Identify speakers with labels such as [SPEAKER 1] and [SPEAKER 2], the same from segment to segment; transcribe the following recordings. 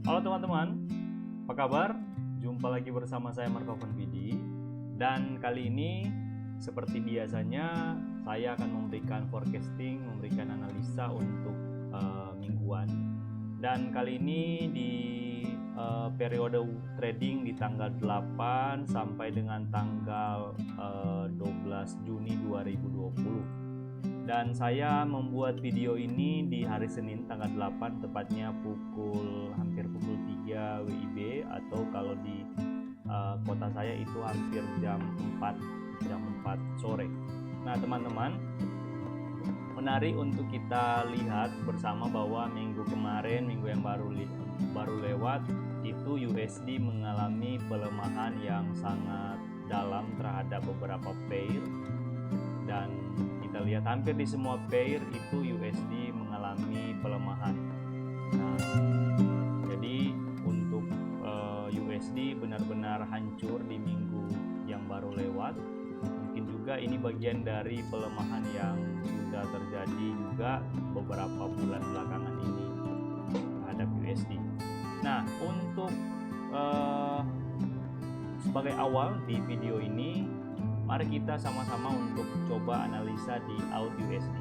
[SPEAKER 1] Halo teman-teman, apa kabar? Jumpa lagi bersama saya Markovan Vidi. Dan kali ini seperti biasanya saya akan memberikan forecasting, memberikan analisa untuk mingguan. Dan kali ini di periode trading di tanggal 8 sampai dengan tanggal 12 Juni 2020. Dan saya membuat video ini di hari Senin tanggal 8, tepatnya hampir pukul 3 WIB, atau kalau di kota saya itu hampir jam 4 sore. Nah teman-teman, menarik untuk kita lihat bersama bahwa minggu kemarin, minggu yang baru lewat, itu USD mengalami pelemahan yang sangat dalam terhadap beberapa pair, dan kita lihat hampir di semua pair itu USD mengalami pelemahan. Nah, jadi untuk USD benar-benar hancur di minggu yang baru lewat. Mungkin juga ini bagian dari pelemahan yang sudah terjadi juga beberapa bulan belakangan ini terhadap USD. Nah, untuk sebagai awal di video ini, mari kita sama-sama untuk coba analisa di AUD/USD,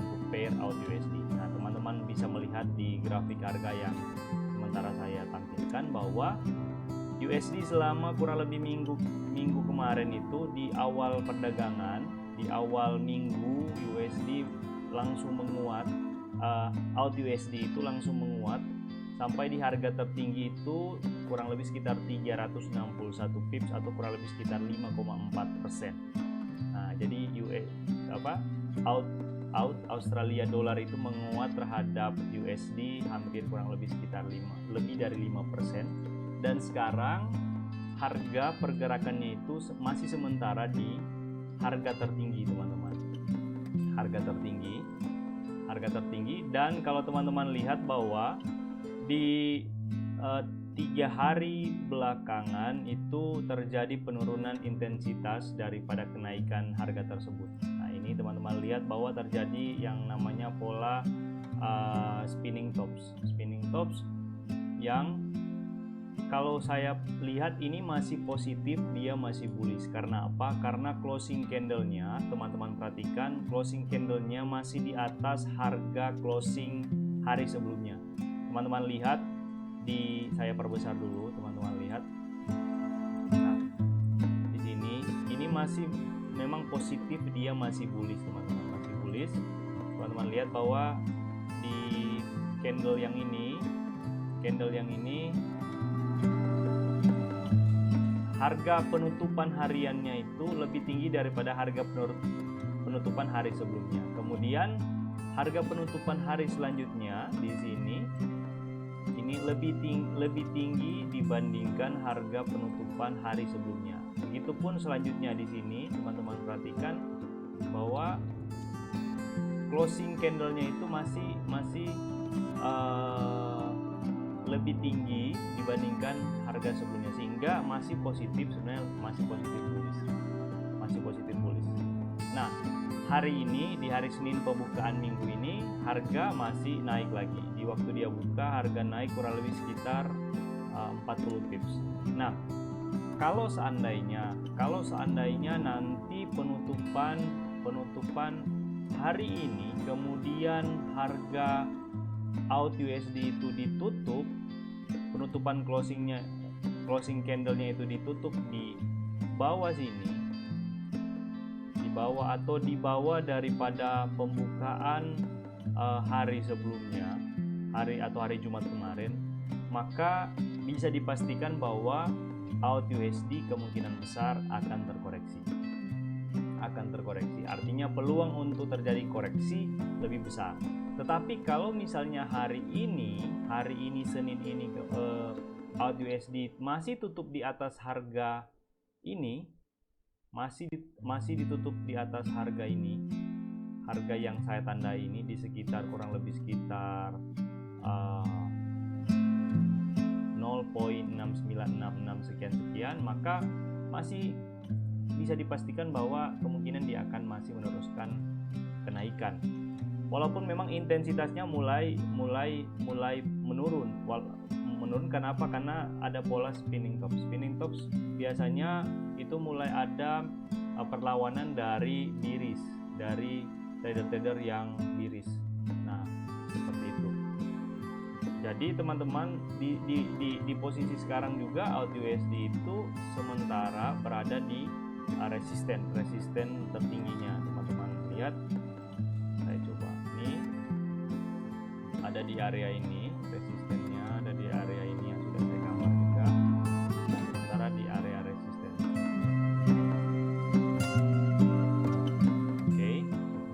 [SPEAKER 1] untuk pair AUD/USD. Nah, teman-teman bisa melihat di grafik harga yang sementara saya tampilkan bahwa USD selama kurang lebih minggu kemarin itu di awal perdagangan, di awal minggu USD langsung menguat, AUD/USD itu langsung menguat sampai di harga tertinggi itu kurang lebih sekitar 361 pips atau kurang lebih sekitar 5,4%. Nah, jadi Australia dolar itu menguat terhadap USD hampir kurang lebih sekitar lebih dari 5%. Dan sekarang harga pergerakannya itu masih sementara di harga tertinggi, teman-teman. Harga tertinggi, dan kalau teman-teman lihat bahwa di 3 hari belakangan itu terjadi penurunan intensitas daripada kenaikan harga tersebut. Nah, ini teman-teman lihat bahwa terjadi yang namanya pola spinning tops yang kalau saya lihat ini masih positif, dia masih bullish. Karena apa? Karena closing candle-nya, teman-teman perhatikan, closing candle-nya masih di atas harga closing hari sebelumnya. Teman-teman lihat, saya perbesar dulu, teman-teman lihat. Nah, di sini ini masih memang positif, dia masih bullish, teman-teman, masih bullish. Teman-teman lihat bahwa di candle yang ini harga penutupan hariannya itu lebih tinggi daripada harga penutupan hari sebelumnya. Kemudian harga penutupan hari selanjutnya di sini ini lebih tinggi dibandingkan harga penutupan hari sebelumnya. Begitupun selanjutnya di sini, teman-teman perhatikan bahwa closing candle-nya itu masih lebih tinggi dibandingkan harga sebelumnya, sehingga masih positif, sebenarnya masih positif bullish. Nah, hari ini di hari Senin pembukaan minggu ini harga masih naik lagi. Di waktu dia buka harga naik kurang lebih sekitar 40 pips. Nah, kalau seandainya nanti penutupan hari ini kemudian harga AUD/USD itu ditutup, penutupan closing candle-nya itu ditutup di bawah sini, di bawah daripada pembukaan hari sebelumnya, hari Jumat kemarin, maka bisa dipastikan bahwa AUD/USD kemungkinan besar akan terkoreksi. Artinya peluang untuk terjadi koreksi lebih besar. Tetapi kalau misalnya hari ini Senin ini AUD/USD masih tutup di atas harga ini, masih ditutup di atas harga ini, harga yang saya tandai ini di sekitar kurang lebih sekitar 0.6966 sekian, maka masih bisa dipastikan bahwa kemungkinan dia akan masih meneruskan kenaikan. Walaupun memang intensitasnya mulai menurun kenapa? Karena ada pola spinning tops biasanya itu mulai ada perlawanan dari trader-trader yang biris. Nah, seperti itu. Jadi teman-teman di posisi sekarang juga AUD/USD itu sementara berada di resisten tertingginya. Teman-teman lihat, saya coba ini ada di area ini, resistennya ada di area ini yang sudah saya gambar juga. Nah, sementara di area resisten. Oke,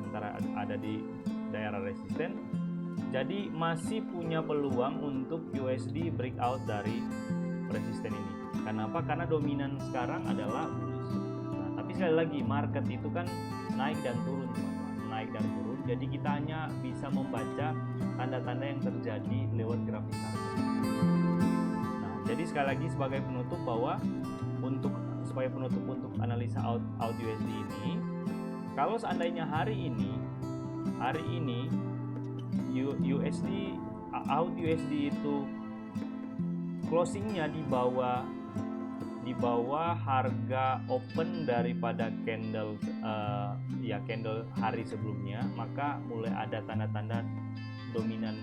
[SPEAKER 1] sementara ada di daerah resisten. Jadi masih punya peluang untuk USD breakout dari resisten ini. Kenapa? Karena dominan sekarang adalah bullish. Nah, tapi sekali lagi market itu kan naik dan turun, teman-teman. Naik dan turun. Jadi kita hanya bisa membaca tanda-tanda yang terjadi lewat grafik harga. Nah, jadi sekali lagi sebagai penutup bahwa untuk analisa AUD/USD ini, kalau seandainya hari ini AUD/USD itu closingnya di bawah harga open daripada candle hari sebelumnya, maka mulai ada tanda-tanda dominan,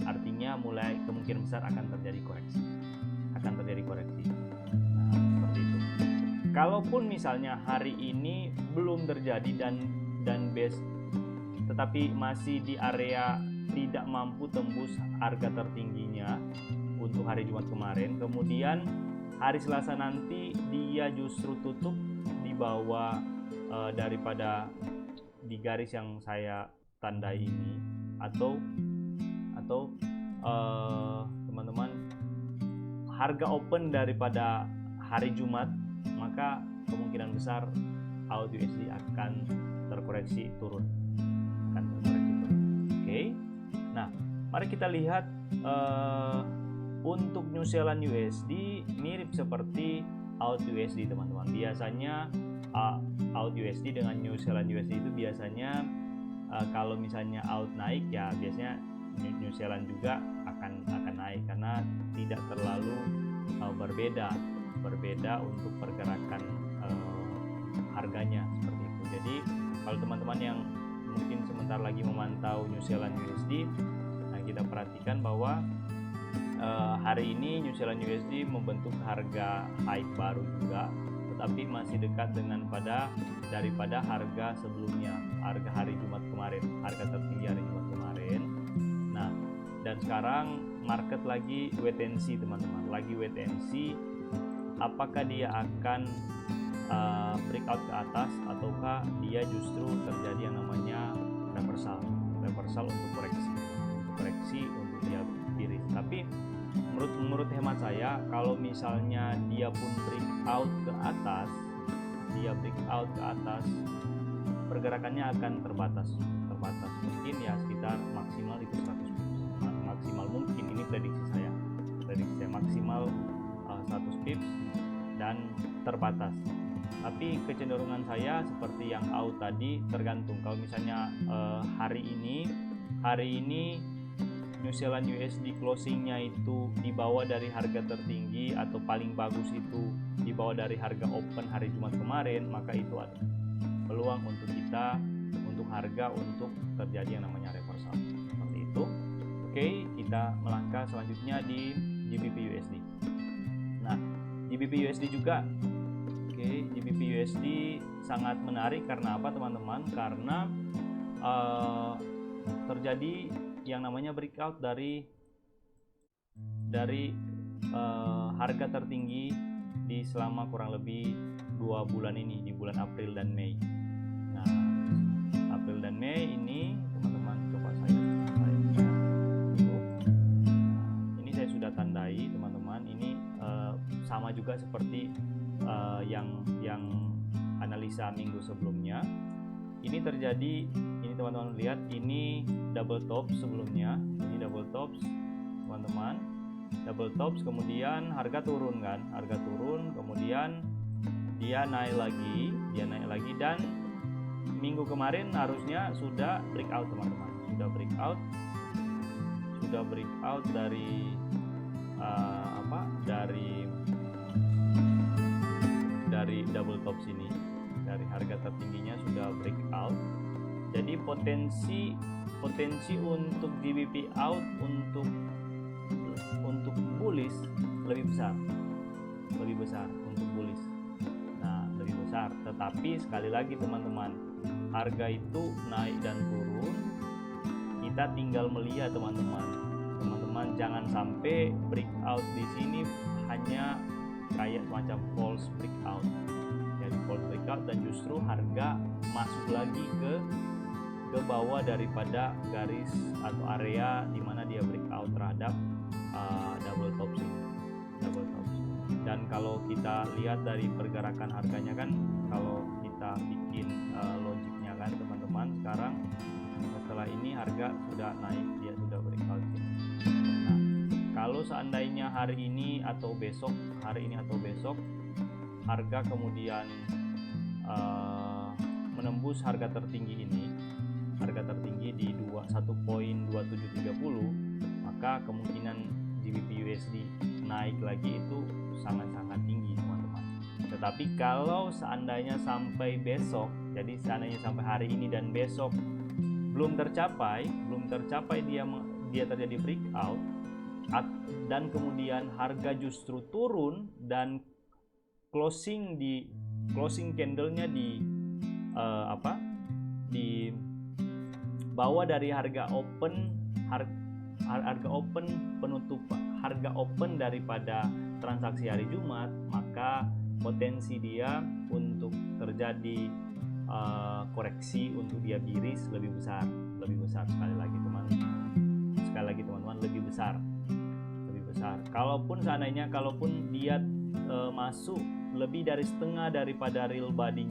[SPEAKER 1] artinya mulai kemungkinan besar akan terjadi koreksi. Nah, seperti itu. Kalaupun misalnya hari ini belum terjadi dan base tetapi masih di area tidak mampu tembus harga tertingginya untuk hari Jumat kemarin, kemudian hari Selasa nanti dia justru tutup di bawah daripada di garis yang saya tandai ini, atau teman-teman harga open daripada hari Jumat, maka kemungkinan besar AUD/USD akan terkoreksi turun. Oke. Nah, mari kita lihat untuk New Zealand USD mirip seperti AUD/USD, teman-teman. Biasanya AUD/USD dengan New Zealand USD itu biasanya kalau misalnya AUD naik, ya biasanya New Zealand juga akan naik karena tidak terlalu berbeda untuk pergerakan harganya seperti itu. Jadi kalau teman-teman yang mungkin sebentar lagi memantau New Zealand USD, nah kita perhatikan bahwa hari ini New Zealand USD membentuk harga high baru juga, tetapi masih dekat daripada harga sebelumnya, harga hari Jumat kemarin, harga tertinggi hari Jumat kemarin. Nah, dan sekarang market lagi wait and see, teman-teman, lagi wait and see apakah dia akan breakout ke atas ataukah dia justru terjadi yang namanya reversal untuk koreksi untuk dia biris. Tapi menurut hemat saya, kalau misalnya dia pun breakout ke atas, pergerakannya akan terbatas mungkin ya sekitar maksimal itu 100 pips, maksimal mungkin, ini prediksi saya maksimal 100 pips dan terbatas. Tapi kecenderungan saya seperti yang AUD tadi, tergantung. Kalau misalnya hari ini New Zealand USD closingnya itu di bawah dari harga tertinggi atau paling bagus itu di bawah dari harga open hari Jumat kemarin, maka itu ada peluang untuk kita, untuk harga untuk terjadi yang namanya reversal seperti itu. Oke, kita melangkah selanjutnya di GBP USD. Nah, GBP USD juga GBP USD sangat menarik. Karena apa, teman-teman? Karena terjadi yang namanya breakout dari harga tertinggi di selama kurang lebih 2 bulan ini, di bulan April dan Mei. Nah, April dan Mei ini, teman-teman, coba saya ini saya sudah tandai, teman-teman. Ini sama juga seperti yang analisa minggu sebelumnya. Ini terjadi, ini teman-teman lihat, ini double top sebelumnya, ini double tops, teman-teman, double tops, kemudian harga turun kan, kemudian dia naik lagi, dan minggu kemarin harusnya sudah breakout, teman-teman, sudah breakout dari dari double top sini, dari harga tertingginya sudah breakout. Jadi potensi untuk GBP out untuk bullish lebih besar untuk bullish. Nah, lebih besar. Tetapi sekali lagi teman-teman, harga itu naik dan turun, kita tinggal melihat teman-teman. Jangan sampai breakout di sini hanya kayak macam false breakout. Jadi false breakout dan justru harga masuk lagi ke bawah daripada garis atau area di mana dia breakout terhadap double top sini. Dan kalau kita lihat dari pergerakan harganya kan, kalau kita bikin logiknya kan teman-teman, sekarang setelah ini harga sudah naik, dia sudah breakout sini. Nah, kalau seandainya hari ini atau besok harga kemudian menembus harga tertinggi ini, di 1.2730, maka kemungkinan GBP USD naik lagi itu sangat-sangat tinggi teman-teman. Tetapi kalau seandainya sampai besok, jadi seandainya sampai hari ini dan besok belum tercapai dia terjadi breakout dan kemudian harga justru turun dan closing candlenya di bawah dari harga open daripada transaksi hari Jumat, maka potensi dia untuk terjadi koreksi untuk dia biris lebih besar sekali lagi teman-teman, lebih besar. Kalaupun dia masuk lebih dari setengah daripada real body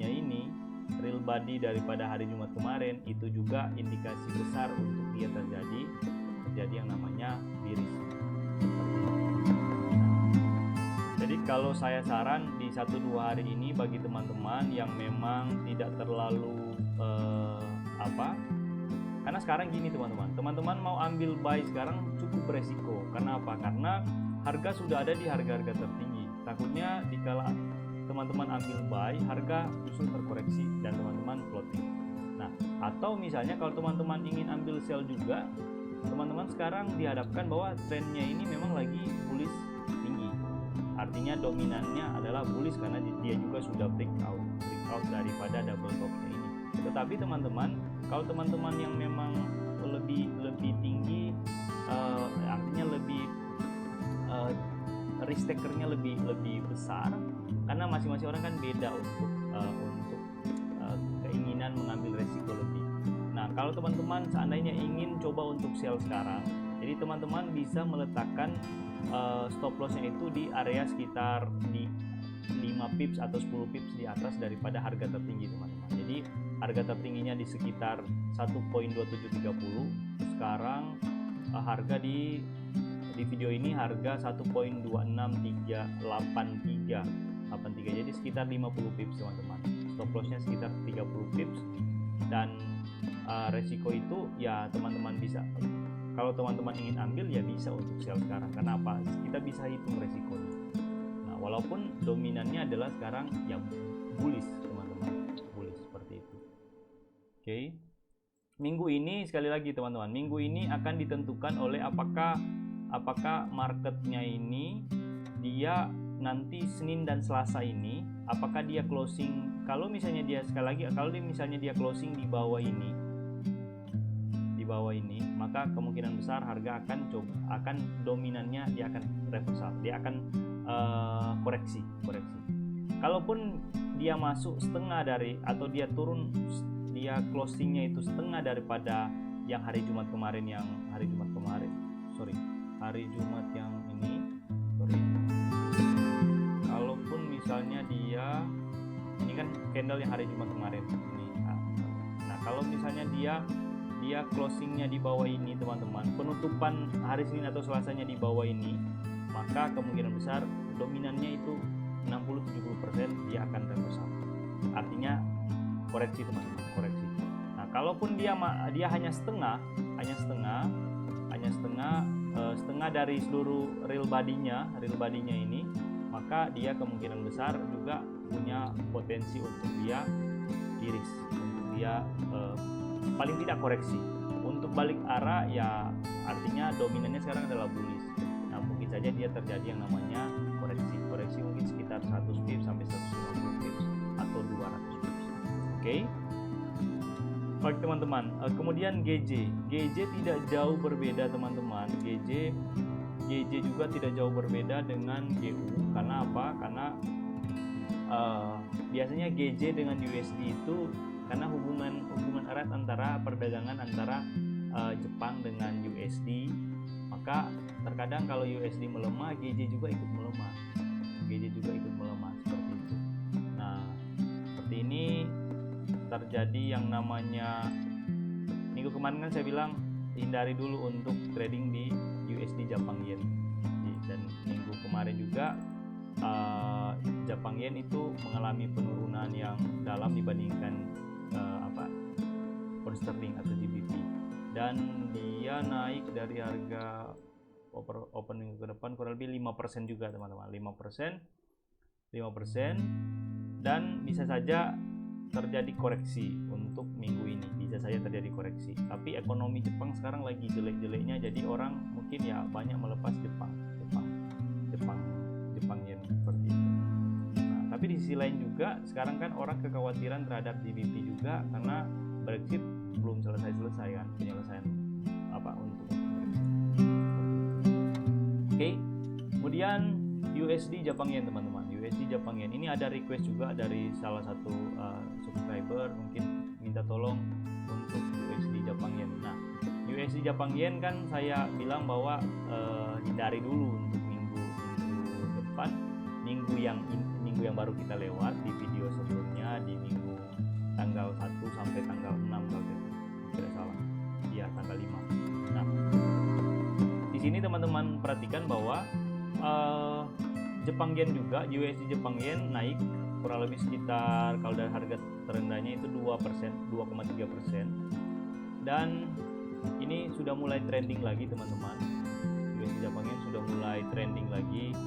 [SPEAKER 1] daripada hari Jumat kemarin, itu juga indikasi besar untuk dia terjadi yang namanya bearish. Jadi kalau saya saran di 1-2 hari ini bagi teman-teman yang memang tidak terlalu karena sekarang gini teman-teman mau ambil buy sekarang cukup beresiko. Karena apa? Karena harga sudah ada di harga-harga tertinggi. Takutnya dikala teman-teman ambil buy, harga justru terkoreksi dan teman-teman floating. Nah, atau misalnya kalau teman-teman ingin ambil sell juga, teman-teman sekarang dihadapkan bahwa trennya ini memang lagi bullish tinggi. Artinya dominannya adalah bullish karena dia juga sudah breakout daripada double top-nya ini. Tetapi teman-teman, kalau teman-teman yang memang lebih tinggi, artinya lebih risk takernya lebih besar, karena masing-masing orang kan beda untuk keinginan mengambil resiko lebih. Nah, kalau teman-teman seandainya ingin coba untuk sell sekarang, jadi teman-teman bisa meletakkan stop lossnya itu di area sekitar di 5 pips atau 10 pips di atas daripada harga tertinggi teman-teman. Jadi harga tertingginya di sekitar 1.2730, sekarang harga di video ini harga 1.26383, jadi sekitar 50 pips teman-teman. Stop lossnya sekitar 30 pips dan resiko itu ya teman-teman bisa, kalau teman-teman ingin ambil ya bisa untuk sell sekarang. Kenapa? Kita bisa hitung resikonya. Nah, walaupun dominannya adalah sekarang ya bullish teman-teman, bullish seperti itu. Oke. Minggu ini sekali lagi teman-teman, minggu ini akan ditentukan oleh apakah marketnya ini dia nanti Senin dan Selasa ini apakah dia closing. Kalau misalnya dia closing di bawah ini, maka kemungkinan besar harga akan dominannya dia akan reversal, dia akan koreksi. Kalaupun dia masuk setengah dari atau dia turun, dia closingnya itu setengah daripada yang hari Jumat yang ini, kalaupun misalnya dia ini kan candle yang hari Jumat kemarin ini. Nah, kalau misalnya dia closingnya di bawah ini teman-teman, penutupan hari Senin atau Selasanya di bawah ini, maka kemungkinan besar dominannya itu 60-70% dia akan reversal. Artinya koreksi teman-teman, koreksi. Nah, kalaupun dia hanya setengah hanya setengah dari seluruh real body-nya ini, maka dia kemungkinan besar juga punya potensi untuk dia iris, untuk dia paling tidak koreksi. Untuk balik arah ya artinya dominannya sekarang adalah bullish. Nah, mungkin saja dia terjadi yang namanya koreksi mungkin sekitar 100 pips sampai 150 pips atau 200 pips. Oke. Baik teman-teman, kemudian GJ tidak jauh berbeda teman-teman. GJ juga tidak jauh berbeda dengan GU. Karena apa? Karena biasanya GJ dengan USD itu karena hubungan erat antara perdagangan antara Jepang dengan USD, maka terkadang kalau USD melemah, GJ juga ikut melemah. Seperti itu. Nah, seperti ini terjadi yang namanya minggu kemarin kan saya bilang hindari dulu untuk trading di USD Jepang Yen, dan minggu kemarin juga Jepang Yen itu mengalami penurunan yang dalam dibandingkan pound sterling atau GBP, dan dia naik dari harga open minggu ke depan kurang lebih 5% juga teman-teman, 5%, dan bisa saja terjadi koreksi untuk minggu ini, bisa saja terjadi koreksi. Tapi ekonomi Jepang sekarang lagi jelek-jeleknya, jadi orang mungkin ya banyak melepas Jepang Yen seperti itu. Nah, tapi di sisi lain juga sekarang kan orang kekhawatiran terhadap GBP juga karena Brexit belum selesai kan, penyelesaian untuk Brexit. Oke. Kemudian USD Jepang Yen teman-teman. USD Jepang Yen ini ada request juga dari salah satu subscriber, mungkin minta tolong untuk USD Jepang Yen. Nah, USD Jepang Yen kan saya bilang bahwa hindari dulu untuk minggu depan, minggu yang baru kita lewat di video sebelumnya, di minggu tanggal 1 sampai tanggal 6 kalau tidak salah. Ya, tanggal 5. Nah, di sini teman-teman perhatikan bahwa Jepang Yen juga, USD Jepang Yen naik kurang lebih sekitar, kalau dari harga terendahnya itu 2,3%, dan ini sudah mulai trending lagi teman-teman. USD Jepang Yen sudah mulai trending lagi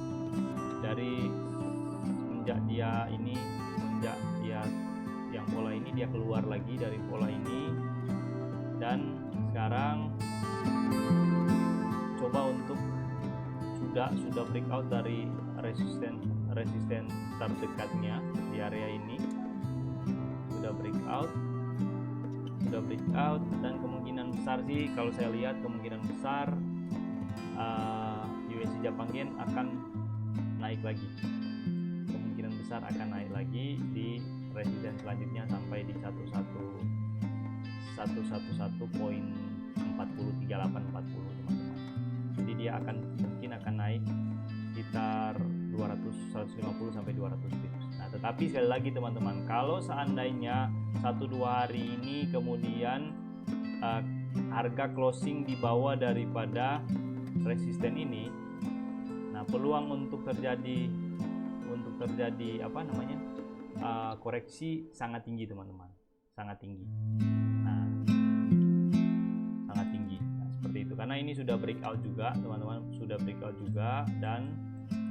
[SPEAKER 1] dari semenjak dia yang pola ini, dia keluar lagi dari pola ini, dan sekarang coba untuk sudah breakout dari resisten terdekatnya di area ini, sudah breakout, dan kemungkinan besar sih kalau saya lihat kemungkinan besar USD Jepang Yen akan naik lagi, di resisten selanjutnya sampai di 111.403840 teman-teman. Jadi dia mungkin akan naik sekitar 150 sampai 200 pips. Nah, tetapi sekali lagi teman-teman, kalau seandainya 1-2 hari ini kemudian harga closing di bawah daripada resisten ini, nah peluang untuk terjadi koreksi sangat tinggi teman-teman, sangat tinggi. Nah, seperti itu, karena ini sudah breakout juga teman-teman, dan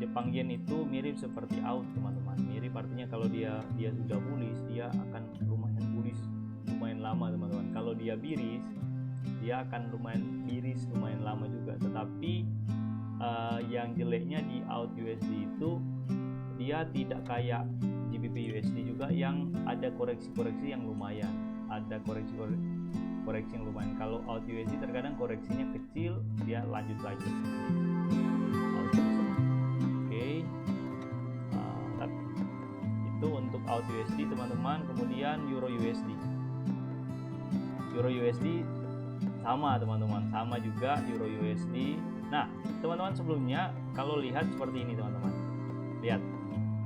[SPEAKER 1] Jepang Yen itu mirip seperti out teman-teman, mirip artinya kalau dia sudah bullish, dia akan lumayan lama teman-teman. Kalau dia bearish, dia akan lumayan lama juga. Tetapi yang jeleknya di out USD itu dia tidak kayak GBP USD juga yang ada koreksi-koreksi yang lumayan, Kalau out USD terkadang koreksinya kecil, dia lanjut lagi. Oke. Itu untuk out USD teman-teman. Kemudian Euro USD sama teman-teman, sama juga Euro USD. Nah teman-teman, sebelumnya kalau lihat seperti ini teman-teman, lihat,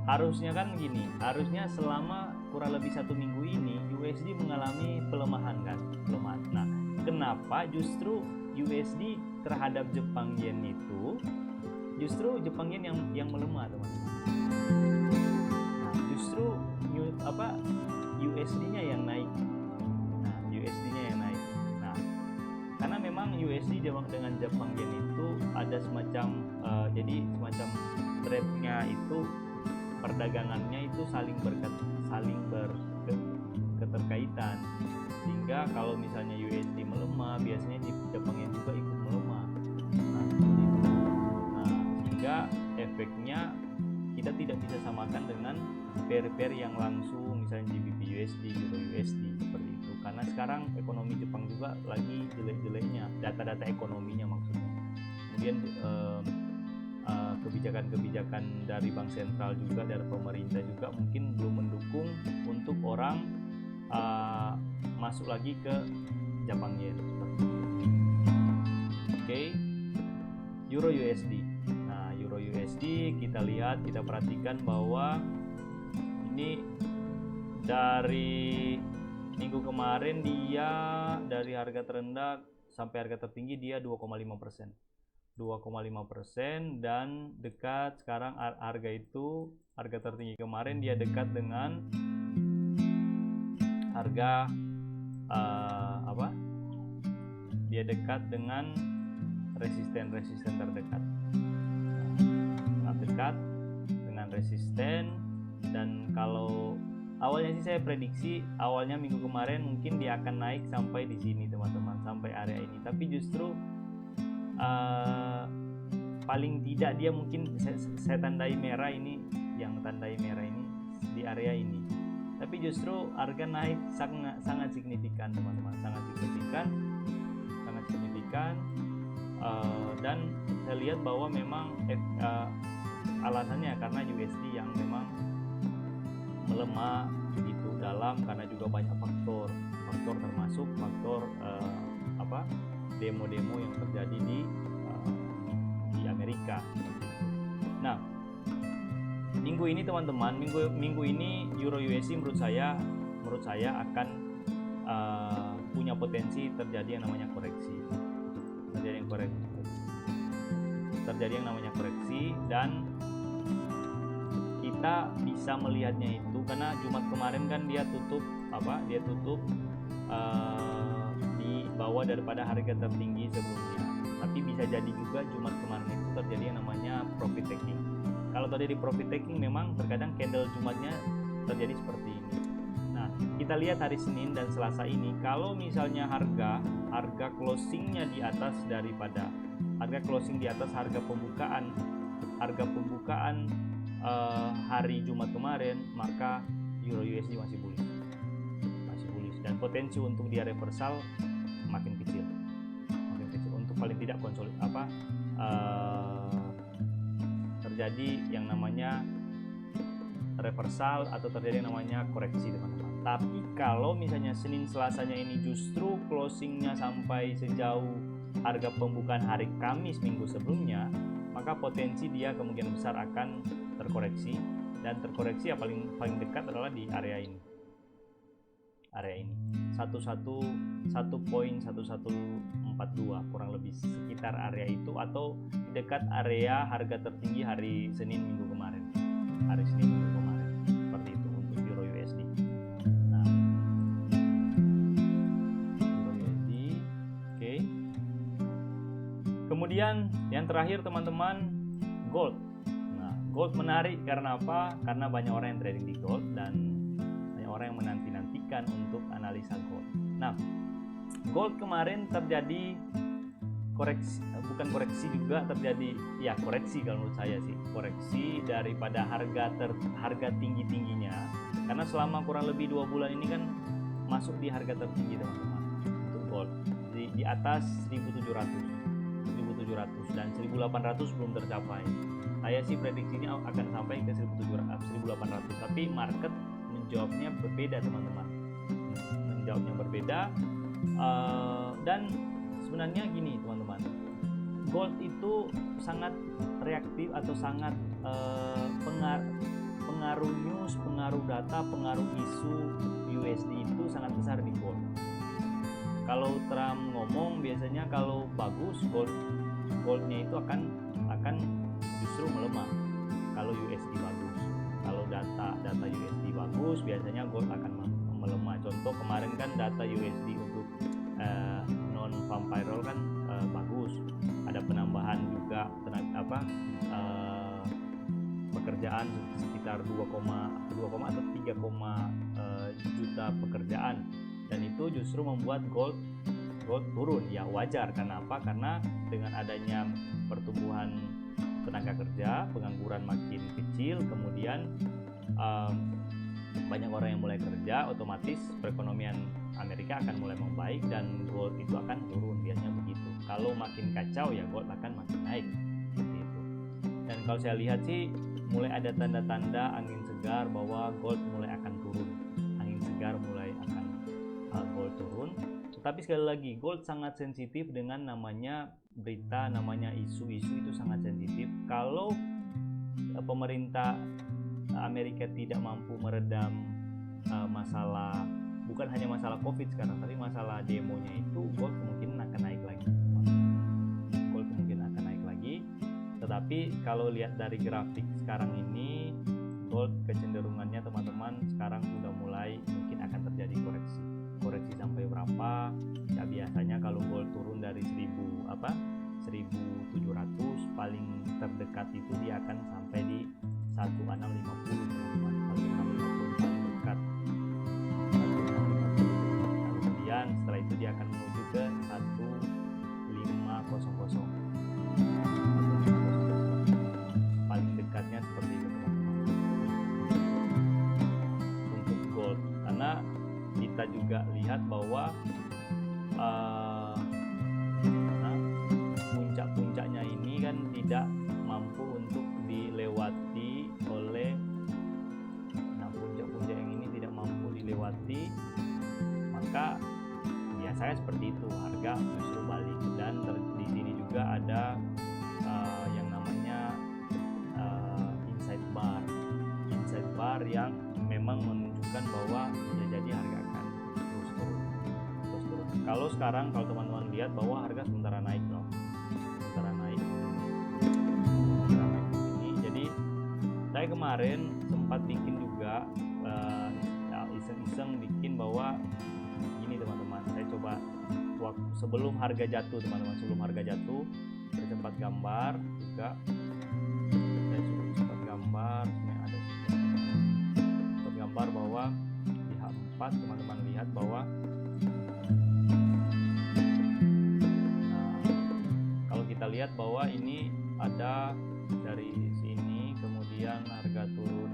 [SPEAKER 1] harusnya kan gini, harusnya selama kurang lebih 1 minggu ini USD mengalami pelemahan. Nah, kenapa justru USD terhadap Jepang Yen itu, justru Jepang Yen yang melemah teman-teman. Nah, justru USD-nya yang naik. Nah, karena memang sekarang USD dengan Jepang Yen itu ada semacam jadi semacam trade-nya itu, perdagangannya itu saling berketerkaitan, sehingga kalau misalnya USD melemah biasanya di Jepang Yen juga ikut melemah. Nah, seperti itu. Nah, sehingga efeknya kita tidak bisa samakan dengan pair yang langsung, misalnya GBP USD, Euro USD seperti itu, karena sekarang ekonomi Jepang juga lagi jelek-jeleknya, data-data ekonominya maksudnya. Kemudian kebijakan-kebijakan dari bank sentral juga, dari pemerintah juga mungkin belum mendukung untuk orang masuk lagi ke Jepang Yen seperti itu. Oke. Euro USD. Nah, Euro USD kita lihat, kita perhatikan bahwa ini dari minggu kemarin dia dari harga terendah sampai harga tertinggi dia 2,5%. 2,5% dan dekat sekarang harga tertinggi kemarin dia dekat dengan harga dia dekat dengan resisten terdekat, sangat dekat dengan resisten. Dan kalau awalnya sih saya prediksi awalnya minggu kemarin mungkin dia akan naik sampai di sini teman-teman, sampai area ini, tapi justru paling tidak dia mungkin saya tandai merah ini, yang tandai merah ini di area ini, tapi justru harga naik sangat signifikan teman-teman, sangat signifikan. Dan saya lihat bahwa memang alasannya karena USD yang memang melemah begitu dalam, karena juga banyak faktor termasuk faktor demo-demo yang terjadi di Amerika. Nah, minggu ini teman-teman, minggu ini Euro USD menurut saya akan punya potensi terjadi yang namanya koreksi. Terjadi yang namanya koreksi, dan kita bisa melihatnya itu karena Jumat kemarin kan dia tutup di bawah daripada harga tertinggi sebelumnya. Tapi bisa jadi juga Jumat kemarin itu terjadi yang namanya profit taking. Kalau terjadi profit taking memang terkadang candle Jumatnya terjadi seperti ini. Nah, kita lihat hari Senin dan Selasa ini, kalau misalnya harga closingnya di atas daripada harga closing di atas harga pembukaan hari Jumat kemarin, maka Euro USD masih bullish, dan potensi untuk dia reversal makin kecil untuk paling tidak terjadi yang namanya reversal atau terjadi yang namanya koreksi teman-teman. Tapi kalau misalnya Senin Selasanya ini justru closingnya sampai sejauh harga pembukaan hari Kamis minggu sebelumnya, maka potensi dia kemungkinan besar akan terkoreksi, dan terkoreksi yang paling dekat adalah di area ini 1.1142 kurang lebih sekitar area itu, atau dekat area harga tertinggi hari Senin minggu kemarin, seperti itu untuk Euro USD. Nah, Euro USD, oke. Kemudian yang terakhir teman-teman, gold. Nah, gold menarik karena apa? Karena banyak orang yang trading di gold dan banyak orang yang menanti-nantikan untuk analisa gold. Nah, gold kemarin terjadi koreksi, bukan koreksi juga, terjadi ya koreksi kalau menurut saya sih, koreksi daripada harga tinggi-tingginya, karena selama kurang lebih 2 bulan ini kan masuk di harga tertinggi teman-teman untuk gold, di atas 1700 dan 1800 belum tercapai. Saya sih prediksinya akan sampai ke 1800, tapi market menjawabnya berbeda teman-teman, dan sebenarnya gini teman-teman, gold itu sangat reaktif atau sangat pengaruh news, pengaruh data, pengaruh isu USD itu sangat besar di gold. Kalau Trump ngomong biasanya kalau bagus goldnya itu akan justru melemah. Kalau USD bagus, kalau data USD bagus, biasanya gold akan melemah. Contoh kemarin kan data USD untuk non farm payroll kan pekerjaan sekitar 2, atau 3, juta pekerjaan, dan itu justru membuat gold turun. Ya wajar, karena apa? Karena dengan adanya pertumbuhan tenaga kerja, pengangguran makin kecil, kemudian banyak orang yang mulai kerja, otomatis perekonomian Amerika akan mulai membaik dan gold itu akan turun, biasanya begitu. Kalau makin kacau ya gold akan makin naik, seperti itu. Dan kalau saya lihat sih mulai ada tanda-tanda angin segar bahwa gold mulai akan turun, angin segar mulai akan gold turun. Tetapi sekali lagi, gold sangat sensitif dengan namanya berita, namanya isu-isu, itu sangat sensitif. Kalau pemerintah Amerika tidak mampu meredam masalah, bukan hanya masalah COVID sekarang, tapi masalah demonya, itu gold kemungkinan akan naik lagi. Gold kemungkinan akan naik lagi. Tetapi kalau lihat dari grafik sekarang ini, gold kecenderungannya teman-teman sekarang sudah mulai mungkin akan terjadi koreksi sampai berapa ya. Biasanya kalau gold turun dari 1700, paling terdekat itu dia akan sampai di 1650, teman-teman. 1650 paling dekat, 1650. Kemudian setelah itu dia akan menuju ke 1500, paling dekatnya seperti itu, teman-teman, untuk gold. Karena kita juga lihat bahwa puncak-puncaknya ini kan tidak mampu untuk dilewati oleh, puncak-puncak yang ini tidak mampu dilewati, maka biasanya seperti itu, harga justru balik. Dan di sini juga ada yang namanya inside bar yang memang menunjukkan bahwa bisa jadi harga akan terus turun. Kalau sekarang, kalau teman-teman lihat bahwa harga sementara naik loh, sementara naik ini. Jadi saya kemarin sempat bikin juga iseng-iseng bikin bahwa ini, teman-teman, saya coba waktu sebelum harga jatuh, teman-teman, saya sempat gambar juga, sempat gambar bahwa di H4 teman-teman lihat bahwa kalau kita lihat bahwa ini ada dari sini, kemudian harga turun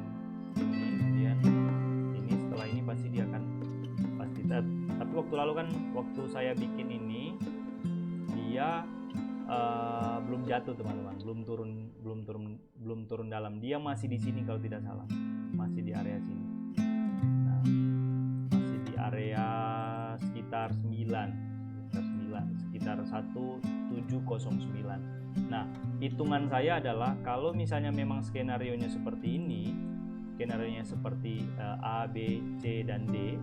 [SPEAKER 1] ini, kemudian ini, setelah ini pasti dia akan tapi waktu lalu kan, waktu saya bikin ini dia belum jatuh, teman-teman, belum turun dalam, dia masih di sini kalau tidak salah, masih di area sini. Nah, masih di area sekitar 1709. Nah, hitungan saya adalah kalau misalnya memang skenarionya seperti ini, skenarionya seperti A, B, C, dan D,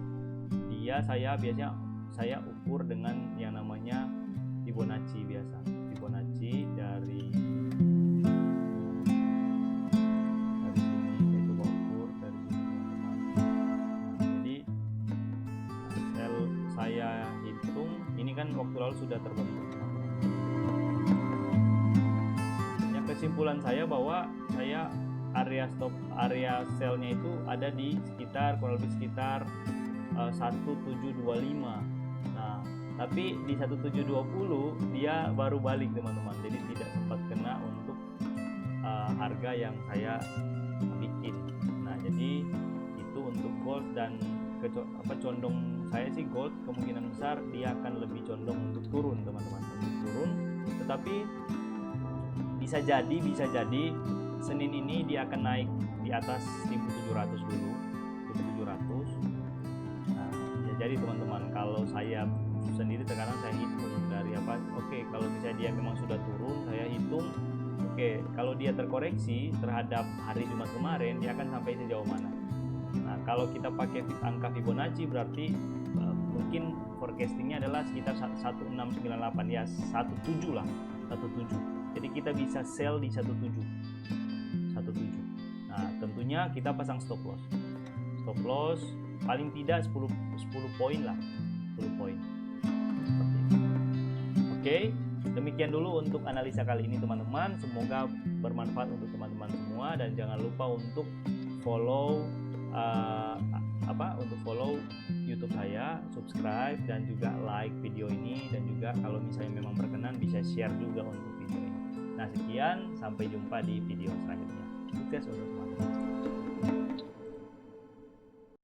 [SPEAKER 1] saya biasanya ukur dengan yang namanya Fibonacci biasa. Fibonacci dari sini saya coba ukur dari sini, teman-teman. Jadi sel saya hitung ini kan waktu lalu sudah terbentuk. Yang kesimpulan saya bahwa area selnya itu ada di kurang lebih sekitar 1725. Nah, tapi di 1720 dia baru balik, teman-teman, jadi tidak sempat kena untuk harga yang saya bikin. Nah, jadi itu untuk gold, dan condong saya sih gold kemungkinan besar dia akan lebih condong untuk turun, teman-teman, untuk turun. Tetapi bisa jadi Senin ini dia akan naik di atas 1700 dulu, 1700. Jadi teman-teman, kalau saya sendiri sekarang saya hitung dari kalau misalnya dia memang sudah turun, saya hitung kalau dia terkoreksi terhadap hari Jumat kemarin, dia akan sampai sejauh mana. Nah, kalau kita pakai angka Fibonacci berarti mungkin forecastingnya adalah sekitar 1698 ya, 17 lah, 17. Jadi kita bisa sell di 17. Nah, tentunya kita pasang stop loss paling tidak 10 poin lah, 10 poin seperti itu. Oke, Demikian dulu untuk analisa kali ini teman-teman, semoga bermanfaat untuk teman-teman semua, dan jangan lupa untuk follow follow YouTube saya, subscribe, dan juga like video ini, dan juga kalau misalnya memang berkenan bisa share juga untuk video ini. Nah, sekian, sampai jumpa di video selanjutnya. Sukses untuk teman-teman.